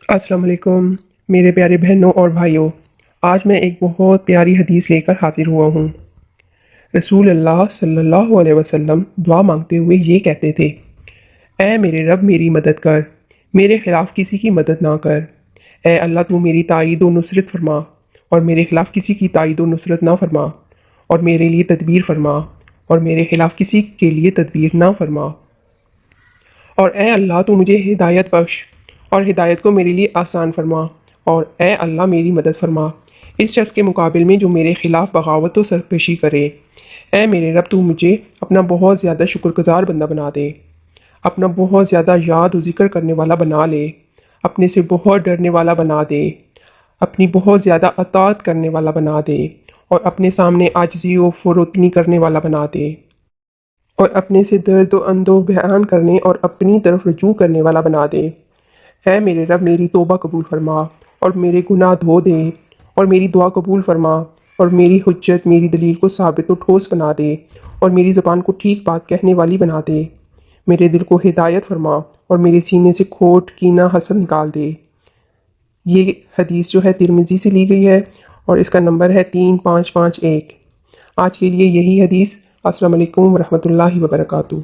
السلام علیکم میرے پیارے بہنوں اور بھائیوں، آج میں ایک بہت پیاری حدیث لے کر حاضر ہوا ہوں۔ رسول اللہ صلی اللہ علیہ وسلم دعا مانگتے ہوئے یہ کہتے تھے: اے میرے رب میری مدد کر، میرے خلاف کسی کی مدد نہ کر۔ اے اللہ تو میری تائید و نصرت فرما اور میرے خلاف کسی کی تائید و نصرت نہ فرما، اور میرے لیے تدبیر فرما اور میرے خلاف کسی کے لیے تدبیر نہ فرما۔ اور اے اللہ تو مجھے ہدایت بخش اور ہدایت کو میرے لیے آسان فرما، اور اے اللہ میری مدد فرما اس شخص کے مقابل میں جو میرے خلاف بغاوت و سرکشی کرے۔ اے میرے رب تو مجھے اپنا بہت زیادہ شکر گزار بندہ بنا دے، اپنا بہت زیادہ یاد و ذکر کرنے والا بنا لے، اپنے سے بہت ڈرنے والا بنا دے، اپنی بہت زیادہ اطاعت کرنے والا بنا دے، اور اپنے سامنے عاجزی و فروتنی کرنے والا بنا دے، اور اپنے سے درد و اندوہ بیان کرنے اور اپنی طرف رجوع کرنے والا بنا دے۔ اے میرے رب میری توبہ قبول فرما اور میرے گناہ دھو دے، اور میری دعا قبول فرما اور میری حجت، میری دلیل کو ثابت و ٹھوس بنا دے، اور میری زبان کو ٹھیک بات کہنے والی بنا دے۔ میرے دل کو ہدایت فرما اور میرے سینے سے کھوٹ، کینہ، حسد نکال دے۔ یہ حدیث جو ہے ترمذی سے لی گئی ہے، اور اس کا نمبر ہے 3551۔ آج کے لیے یہی حدیث۔ السلام علیکم ورحمۃ اللہ وبرکاتہ۔